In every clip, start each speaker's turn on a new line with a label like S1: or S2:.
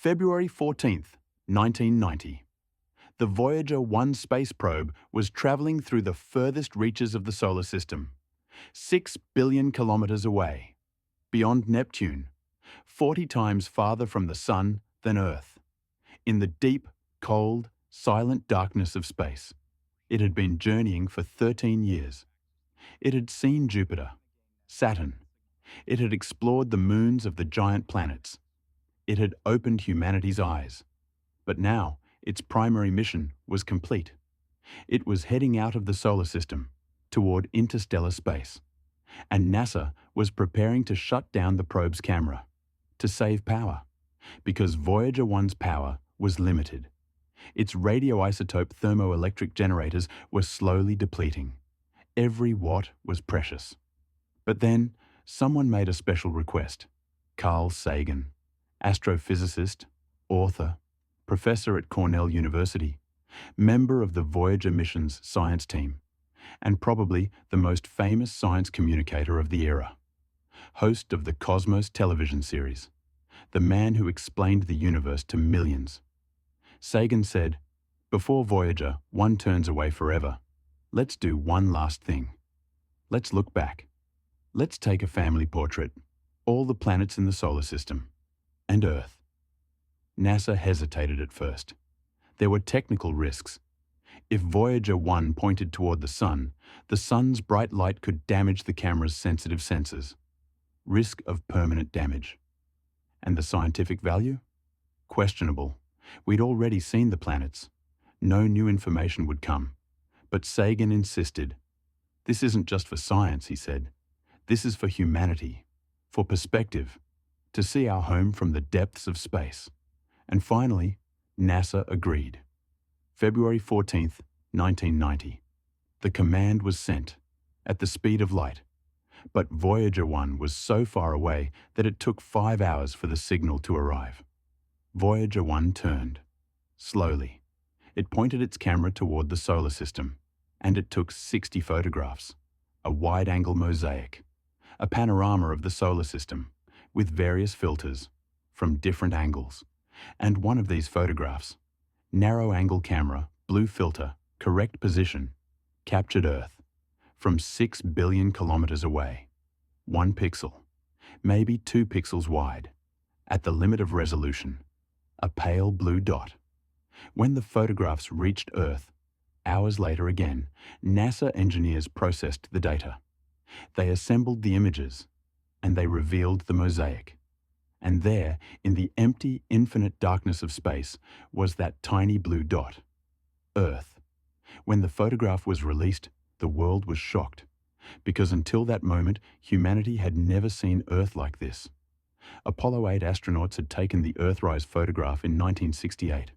S1: February 14th, 1990. The Voyager 1 space probe was traveling through the furthest reaches of the solar system, 6 billion kilometers away, beyond Neptune, 40 times farther from the Sun than Earth, in the deep, cold, silent darkness of space. It had been journeying for 13 years. It had seen Jupiter, Saturn. It had explored the moons of the giant planets. It had opened humanity's eyes. But now, its primary mission was complete. It was heading out of the solar system, toward interstellar space. And NASA was preparing to shut down the probe's camera, to save power, because Voyager 1's power was limited. Its radioisotope thermoelectric generators were slowly depleting. Every watt was precious. But then, someone made a special request. Carl Sagan, astrophysicist, author, professor at Cornell University, member of the Voyager mission's science team, and probably the most famous science communicator of the era. Host of the Cosmos television series, the man who explained the universe to millions. Sagan said, "Before Voyager 1 turns away forever, let's do one last thing. Let's look back. Let's take a family portrait, all the planets in the solar system, and Earth." NASA hesitated at first. There were technical risks. If Voyager 1 pointed toward the Sun, the Sun's bright light could damage the camera's sensitive sensors. Risk of permanent damage. And the scientific value? Questionable. We'd already seen the planets. No new information would come. But Sagan insisted. "This isn't just for science," he said. "This is for humanity, for perspective, to see our home from the depths of space." And finally, NASA agreed. February 14th, 1990. The command was sent, at the speed of light. But Voyager 1 was so far away that it took 5 hours for the signal to arrive. Voyager 1 turned. Slowly. It pointed its camera toward the solar system, and it took 60 photographs, a wide-angle mosaic, a panorama of the solar system, with various filters, from different angles. And one of these photographs, narrow-angle camera, blue filter, correct position, captured Earth, from 6 billion kilometers away. 1 pixel, maybe 2 pixels wide, at the limit of resolution. A pale blue dot. When the photographs reached Earth, hours later again, NASA engineers processed the data. They assembled the images, and they revealed the mosaic. And there, in the empty, infinite darkness of space, was that tiny blue dot. Earth. When the photograph was released, the world was shocked, because until that moment, humanity had never seen Earth like this. Apollo 8 astronauts had taken the Earthrise photograph in 1968.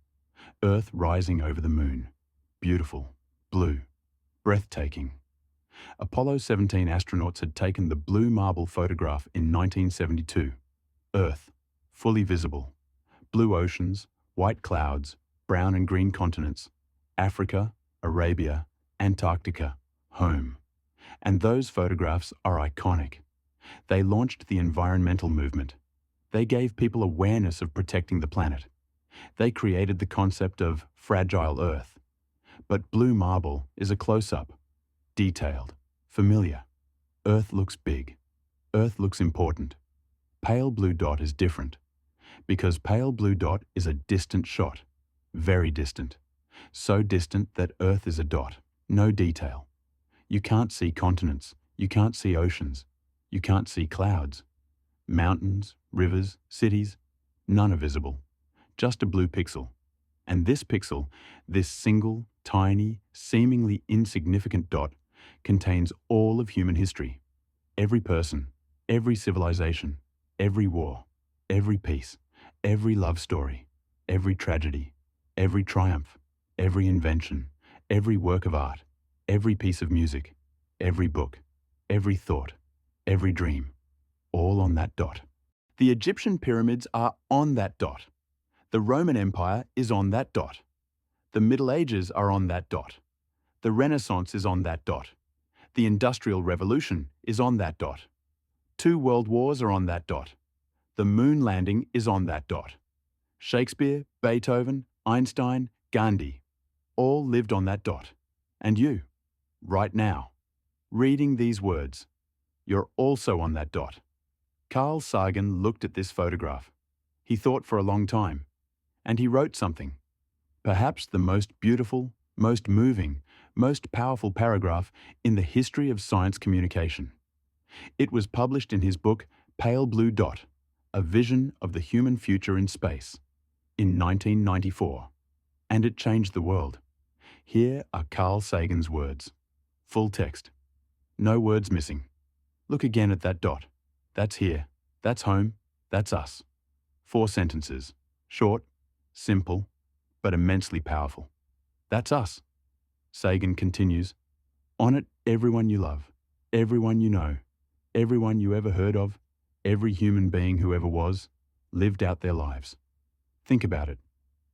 S1: Earth rising over the moon. Beautiful, blue, breathtaking. Apollo 17 astronauts had taken the blue marble photograph in 1972. Earth, fully visible. Blue oceans, white clouds, brown and green continents. Africa, Arabia, Antarctica, home. And those photographs are iconic. They launched the environmental movement. They gave people awareness of protecting the planet. They created the concept of fragile Earth. But blue marble is a close-up, detailed, familiar. Earth looks big. Earth looks important. Pale blue dot is different, because pale blue dot is a distant shot, very distant. So distant that Earth is a dot, no detail. You can't see continents, you can't see oceans, you can't see clouds. Mountains, rivers, cities, none are visible. Just a blue pixel. And this pixel, this single, tiny, seemingly insignificant dot, contains all of human history. Every person, every civilization, every war, every peace, every love story, every tragedy, every triumph, every invention, every work of art, every piece of music, every book, every thought, every dream, all on that dot. The Egyptian pyramids are on that dot. The Roman Empire is on that dot. The Middle Ages are on that dot. The Renaissance is on that dot. The Industrial Revolution is on that dot. 2 world wars are on that dot. The moon landing is on that dot. Shakespeare, Beethoven, Einstein, Gandhi, all lived on that dot. And you, right now, reading these words, you're also on that dot. Carl Sagan looked at this photograph. He thought for a long time, and he wrote something. Perhaps the most beautiful, most moving, most powerful paragraph in the history of science communication. It was published in his book Pale Blue Dot, A Vision of the Human Future in Space, in 1994. And it changed the world. Here are Carl Sagan's words. Full text. No words missing. Look again at that dot. That's here. That's home. That's us. 4 sentences. Short, simple, but immensely powerful. That's us. Sagan continues. On it, everyone you love, everyone you know, everyone you ever heard of, every human being who ever was, lived out their lives. Think about it.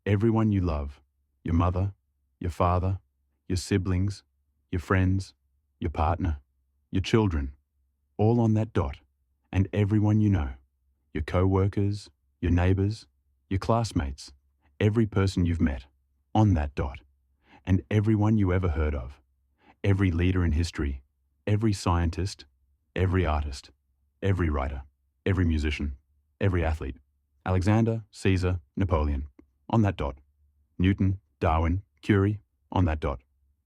S1: Everyone you love, your mother, your father, your siblings, your friends, your partner, your children, all on that dot, and everyone you know, your co-workers, your neighbours, your classmates, every person you've met, on that dot, and everyone you ever heard of, every leader in history, every scientist, every artist, every writer, every musician, every athlete, Alexander, Caesar, Napoleon, on that dot, Newton, Darwin, Curie, on that dot,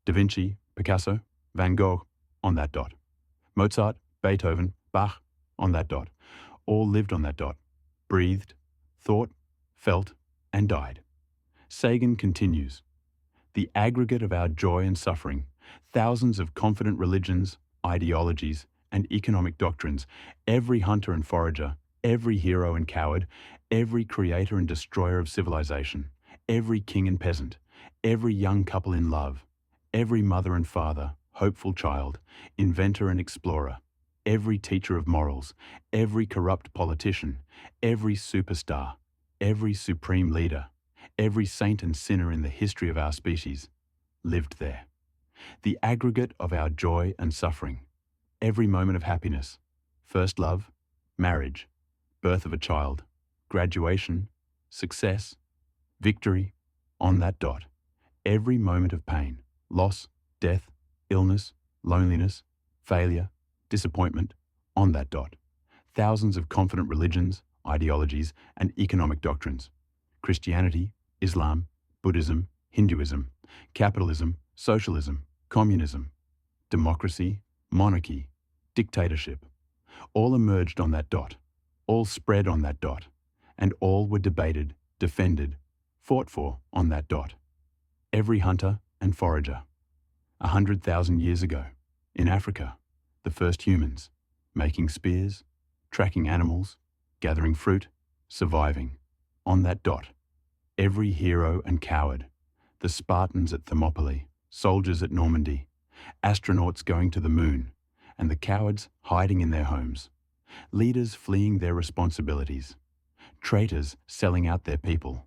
S1: Da Vinci, Picasso, Van Gogh, on that dot, Mozart, Beethoven, Bach, on that dot, all lived on that dot, breathed, thought, felt, and died. Sagan continues, the aggregate of our joy and suffering, thousands of confident religions, ideologies, and economic doctrines, every hunter and forager, every hero and coward, every creator and destroyer of civilization, every king and peasant, every young couple in love, every mother and father, hopeful child, inventor and explorer, every teacher of morals, every corrupt politician, every superstar, every supreme leader, every saint and sinner in the history of our species, lived there. The aggregate of our joy and suffering, every moment of happiness, first love, marriage, birth of a child, graduation, success, victory, on that dot, every moment of pain, loss, death, illness, loneliness, failure, disappointment, on that dot, thousands of confident religions, ideologies, and economic doctrines, Christianity, Islam, Buddhism, Hinduism, capitalism, socialism, communism, democracy, monarchy, dictatorship, all emerged on that dot, all spread on that dot, and all were debated, defended, fought for on that dot. Every hunter and forager. 100,000 years ago, in Africa, the first humans, making spears, tracking animals, gathering fruit, surviving, on that dot. Every hero and coward, the Spartans at Thermopylae, soldiers at Normandy, astronauts going to the moon, and the cowards hiding in their homes, leaders fleeing their responsibilities, traitors selling out their people,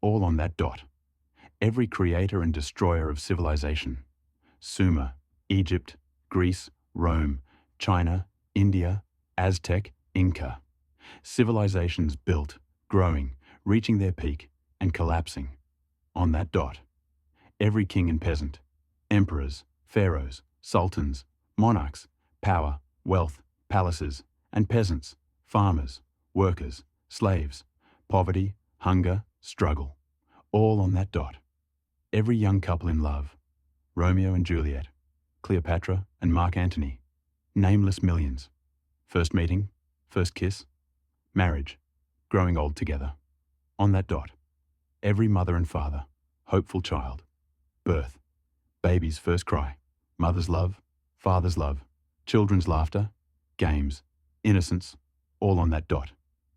S1: all on that dot. Every creator and destroyer of civilization, Sumer, Egypt, Greece, Rome, China, India, Aztec, Inca, civilizations built, growing, reaching their peak, and collapsing, on that dot. Every king and peasant, emperors, pharaohs, sultans, monarchs, power, wealth, palaces, and peasants, farmers, workers, slaves, poverty, hunger, struggle, all on that dot. Every young couple in love, Romeo and Juliet, Cleopatra and Mark Antony, nameless millions, first meeting, first kiss, marriage, growing old together, on that dot. Every mother and father, hopeful child, birth, baby's first cry, mother's love, father's love, children's laughter, games, innocence, all on that dot.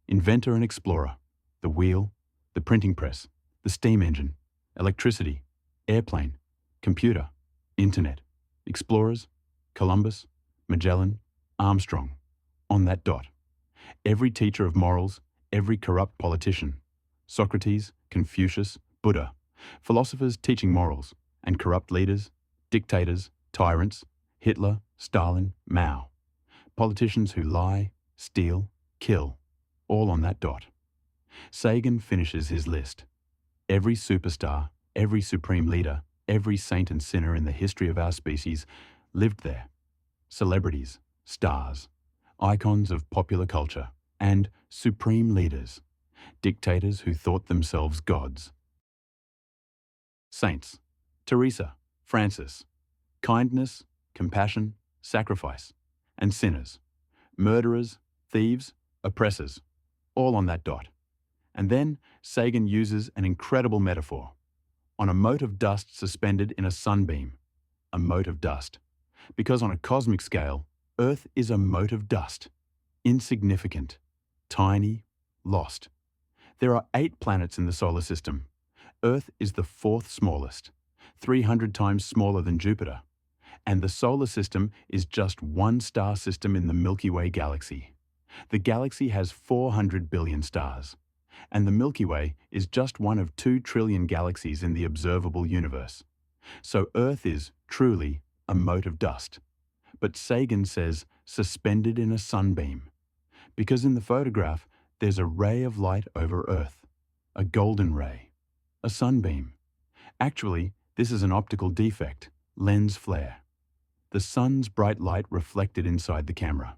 S1: Inventor and explorer, the wheel, the printing press, the steam engine, electricity, airplane, computer, internet, explorers, Columbus, Magellan, Armstrong, on that dot. Every teacher of morals, every corrupt politician, Socrates, Confucius, Buddha, philosophers teaching morals, and corrupt leaders, dictators, tyrants, Hitler, Stalin, Mao, politicians who lie, steal, kill, all on that dot. Sagan finishes his list. Every superstar, every supreme leader, every saint and sinner in the history of our species lived there. Celebrities, stars, icons of popular culture, and supreme leaders, dictators who thought themselves gods. Saints, Teresa, Francis, kindness, compassion, sacrifice, and sinners, murderers, thieves, oppressors, all on that dot. And then Sagan uses an incredible metaphor. On a mote of dust suspended in a sunbeam, a mote of dust. Because on a cosmic scale, Earth is a mote of dust. Insignificant, tiny, lost. There are 8 planets in the solar system. Earth is the 4th smallest, 300 times smaller than Jupiter. And the solar system is just one star system in the Milky Way galaxy. The galaxy has 400 billion stars. And the Milky Way is just one of 2 trillion galaxies in the observable universe. So Earth is, truly, a mote of dust. But Sagan says suspended in a sunbeam. Because in the photograph, there's a ray of light over Earth. A golden ray. A sunbeam. Actually, this is an optical defect, lens flare. The sun's bright light reflected inside the camera.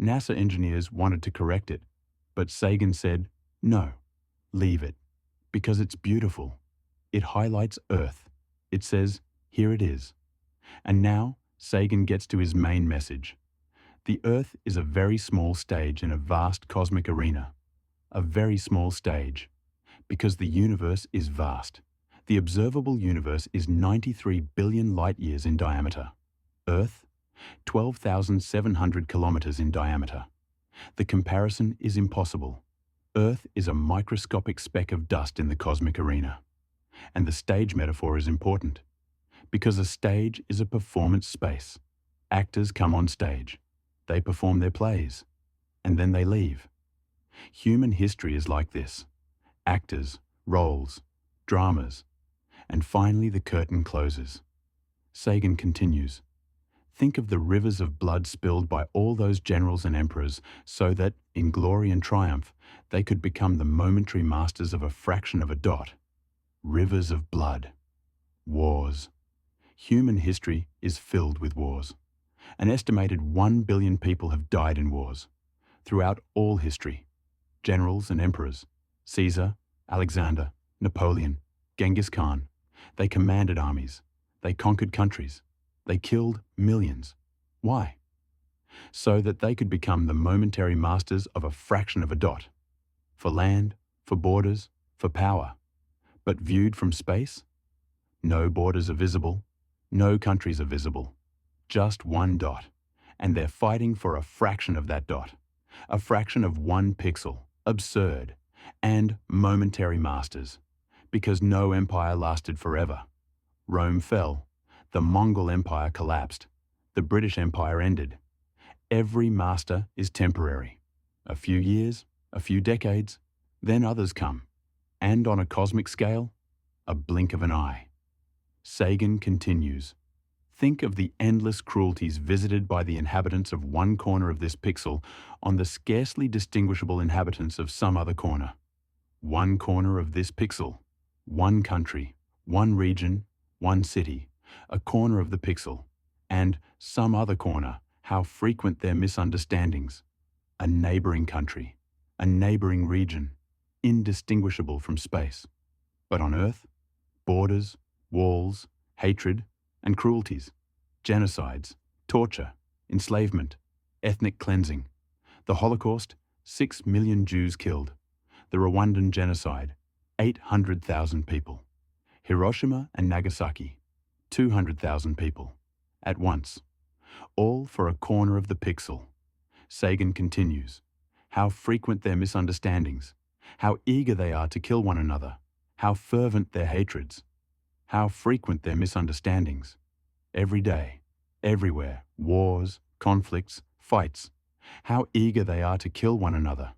S1: NASA engineers wanted to correct it, but Sagan said, no, leave it, because it's beautiful. It highlights Earth. It says, here it is. And now, Sagan gets to his main message. The Earth is a very small stage in a vast cosmic arena. A very small stage. Because the universe is vast. The observable universe is 93 billion light-years in diameter. Earth, 12,700 kilometers in diameter. The comparison is impossible. Earth is a microscopic speck of dust in the cosmic arena. And the stage metaphor is important. Because a stage is a performance space. Actors come on stage. They perform their plays. And then they leave. Human history is like this. Actors, roles, dramas. And finally the curtain closes. Sagan continues. Think of the rivers of blood spilled by all those generals and emperors so that, in glory and triumph, they could become the momentary masters of a fraction of a dot. Rivers of blood. Wars. Human history is filled with wars. An estimated 1 billion people have died in wars. Throughout all history. Generals and emperors. Caesar, Alexander, Napoleon, Genghis Khan. They commanded armies. They conquered countries. They killed millions. Why? So that they could become the momentary masters of a fraction of a dot. For land, for borders, for power. But viewed from space? No borders are visible. No countries are visible. Just one dot. And they're fighting for a fraction of that dot. A fraction of 1 pixel. Absurd. And momentary masters. Because no empire lasted forever. Rome fell. The Mongol Empire collapsed. The British Empire ended. Every master is temporary. A few years, a few decades, then others come. And on a cosmic scale, a blink of an eye. Sagan continues. Think of the endless cruelties visited by the inhabitants of one corner of this pixel on the scarcely distinguishable inhabitants of some other corner. One corner of this pixel, one country, one region, one city. A corner of the pixel, and some other corner, how frequent their misunderstandings. A neighboring country, a neighboring region, indistinguishable from space. But on Earth, borders, walls, hatred, and cruelties, genocides, torture, enslavement, ethnic cleansing. The Holocaust, 6 million Jews killed. The Rwandan genocide, 800,000 people. Hiroshima and Nagasaki, 200,000 people, at once, all for a corner of the pixel. Sagan continues, how frequent their misunderstandings, how eager they are to kill one another, how fervent their hatreds, how frequent their misunderstandings. Every day, everywhere, wars, conflicts, fights, how eager they are to kill one another.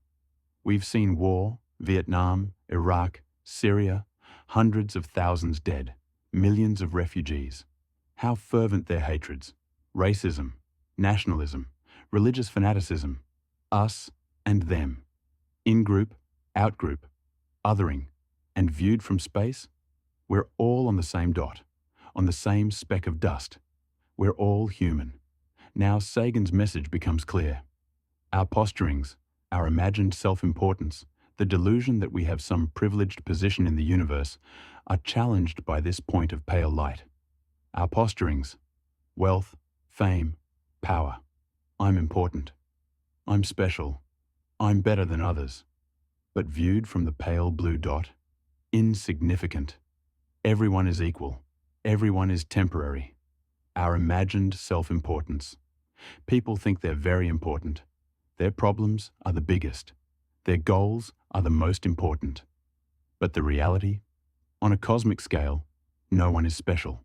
S1: We've seen war, Vietnam, Iraq, Syria, hundreds of thousands dead. Millions of refugees. How fervent their hatreds. Racism, nationalism, religious fanaticism. Us and them. In group, Outgroup, othering, and viewed from space, we're all on the same dot, on the same speck of dust. We're all human. Now Sagan's message becomes clear. Our posturings, our imagined self-importance, the delusion that we have some privileged position in the universe, are challenged by this point of pale light. Our posturings, wealth, fame, power. I'm important. I'm special. I'm better than others. But viewed from the pale blue dot, insignificant. Everyone is equal. Everyone is temporary. Our imagined self-importance. People think they're very important. Their problems are the biggest. Their goals are the most important. But the reality? On a cosmic scale, no one is special.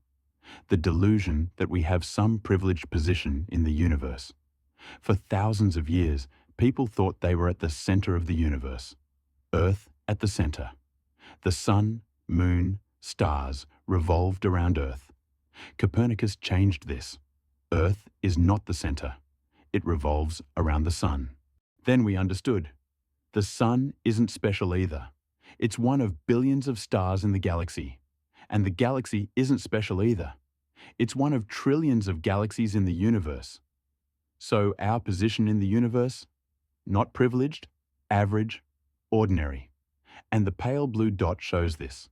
S1: The delusion that we have some privileged position in the universe. For thousands of years, people thought they were at the center of the universe. Earth at the center. The sun, moon, stars revolved around Earth. Copernicus changed this. Earth is not the center. It revolves around the sun. Then we understood. The sun isn't special either. It's one of billions of stars in the galaxy. And the galaxy isn't special either. It's one of trillions of galaxies in the universe. So our position in the universe? Not privileged, average, ordinary. And the pale blue dot shows this.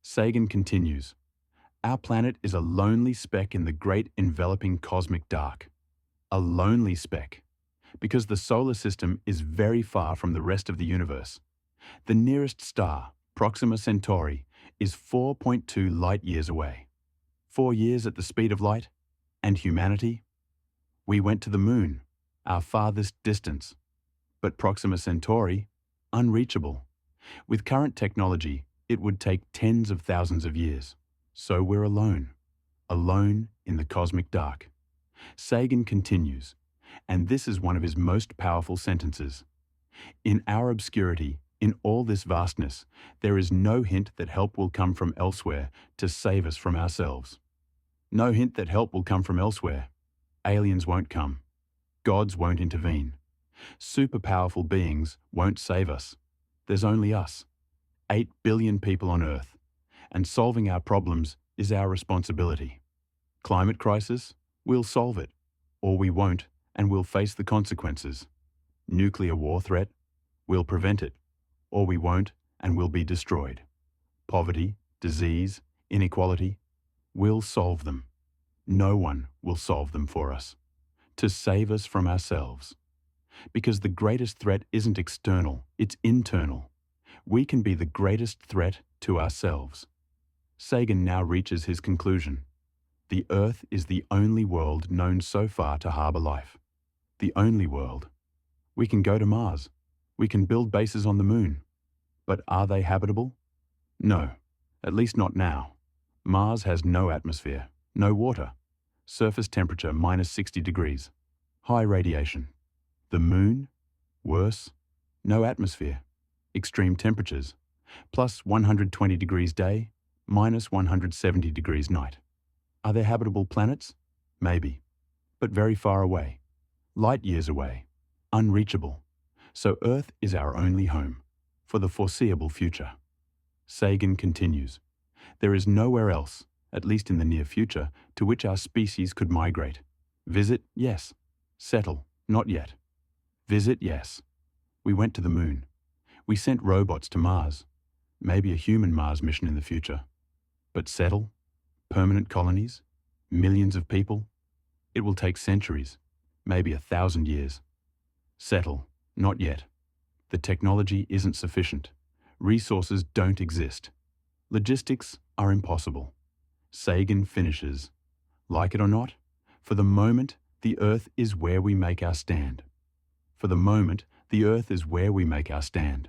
S1: Sagan continues, our planet is a lonely speck in the great enveloping cosmic dark. A lonely speck, because the solar system is very far from the rest of the universe. The nearest star, Proxima Centauri, is 4.2 light-years away. 4 years at the speed of light, and humanity? We went to the moon, our farthest distance. But Proxima Centauri, unreachable. With current technology, it would take tens of thousands of years. So we're alone. Alone in the cosmic dark. Sagan continues, and this is one of his most powerful sentences. In our obscurity, in all this vastness, there is no hint that help will come from elsewhere to save us from ourselves. No hint that help will come from elsewhere. Aliens won't come. Gods won't intervene. Super powerful beings won't save us. There's only us. 8 billion people on Earth. And solving our problems is our responsibility. Climate crisis? We'll solve it. Or we won't, and we'll face the consequences. Nuclear war threat? We'll prevent it. Or we won't, and we'll be destroyed. Poverty, disease, inequality? We'll solve them. No one will solve them for us. To save us from ourselves. Because the greatest threat isn't external, it's internal. We can be the greatest threat to ourselves. Sagan now reaches his conclusion. The Earth is the only world known so far to harbour life. The only world. We can go to Mars. We can build bases on the moon. But are they habitable? No, at least not now. Mars has no atmosphere, no water. Surface temperature -60 degrees. High radiation. The moon? Worse. No atmosphere. Extreme temperatures. Plus 120 degrees day, minus 170 degrees night. Are there habitable planets? Maybe. But very far away. Light years away. Unreachable. So Earth is our only home. For the foreseeable future. Sagan continues. There is nowhere else, at least in the near future, to which our species could migrate. Visit, yes. Settle, not yet. Visit, yes. We went to the moon. We sent robots to Mars. Maybe a human Mars mission in the future. But settle? Permanent colonies? Millions of people? It will take centuries, maybe 1,000 years. Settle, not yet. The technology isn't sufficient. Resources don't exist. Logistics are impossible. Sagan finishes. Like it or not, for the moment, the Earth is where we make our stand. For the moment, the Earth is where we make our stand.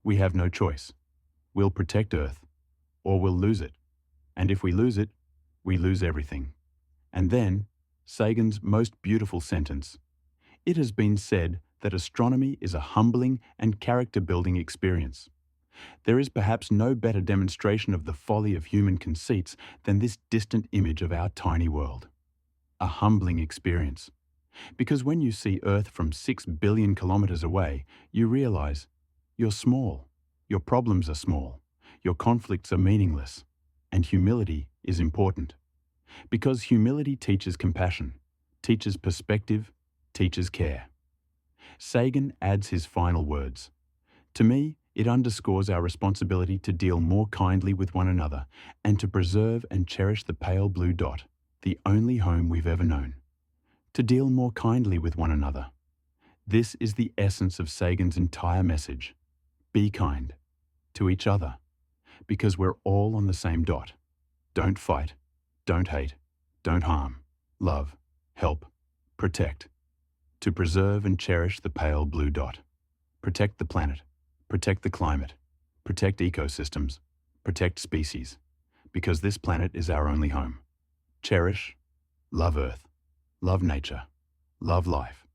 S1: We have no choice. We'll protect Earth, or we'll lose it. And if we lose it, we lose everything. And then, Sagan's most beautiful sentence. It has been said that astronomy is a humbling and character-building experience. There is perhaps no better demonstration of the folly of human conceits than this distant image of our tiny world. A humbling experience. Because when you see Earth from 6 billion kilometers away, you realize You're small. Your problems are small. Your conflicts are meaningless. And humility is important. Because humility teaches compassion, teaches perspective, teaches care. Sagan adds his final words. To me, it underscores our responsibility to deal more kindly with one another and to preserve and cherish the pale blue dot, the only home we've ever known. To deal more kindly with one another. This is the essence of Sagan's entire message. Be kind to each other, because we're all on the same dot. Don't fight, don't hate, don't harm, love, help, protect. To preserve and cherish the pale blue dot. Protect the planet, protect the climate, protect ecosystems, protect species, because this planet is our only home. Cherish, love Earth, love nature, love life.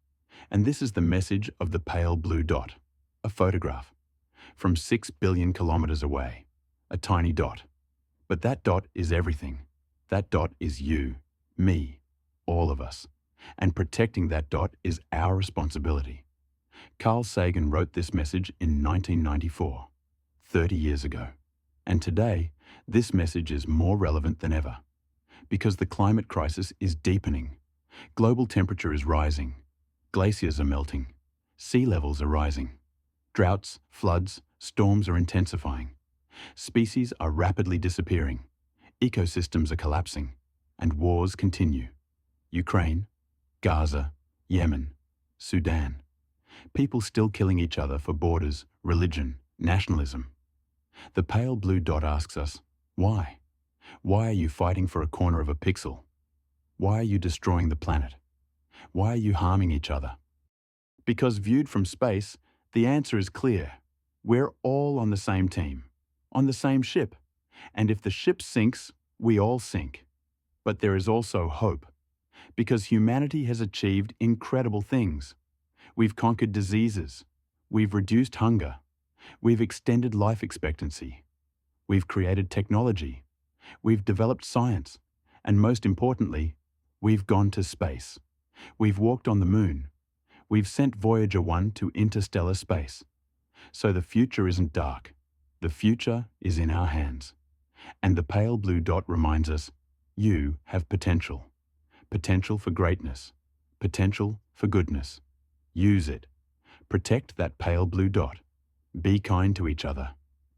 S1: And this is the message of the pale blue dot, a photograph, from 6 billion kilometers away, a tiny dot. But that dot is everything. That dot is you, me, all of us. And protecting that dot is our responsibility. Carl Sagan wrote this message in 1994, 30 years ago. And today, this message is more relevant than ever. Because the climate crisis is deepening. Global temperature is rising. Glaciers are melting. Sea levels are rising. Droughts, floods, storms are intensifying. Species are rapidly disappearing. Ecosystems are collapsing. And wars continue. Ukraine, Gaza, Yemen, Sudan. People still killing each other for borders, religion, nationalism. The pale blue dot asks us, why? Why are you fighting for a corner of a pixel? Why are you destroying the planet? Why are you harming each other? Because viewed from space, the answer is clear. We're all on the same team, on the same ship. And if the ship sinks, we all sink. But there is also hope. Because humanity has achieved incredible things. We've conquered diseases. We've reduced hunger. We've extended life expectancy. We've created technology. We've developed science. And most importantly, we've gone to space. We've walked on the moon. We've sent Voyager 1 to interstellar space. So the future isn't dark. The future is in our hands. And the pale blue dot reminds us, you have potential. Potential for greatness. Potential for goodness. Use it. Protect that pale blue dot. Be kind to each other.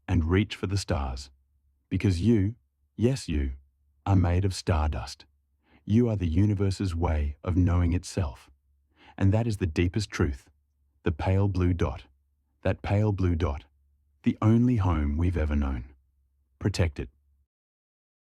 S1: And reach for the stars. Because you, yes you, are made of stardust. You are the universe's way of knowing itself. And that is the deepest truth. The pale blue dot. That pale blue dot. The only home we've ever known. Protect it.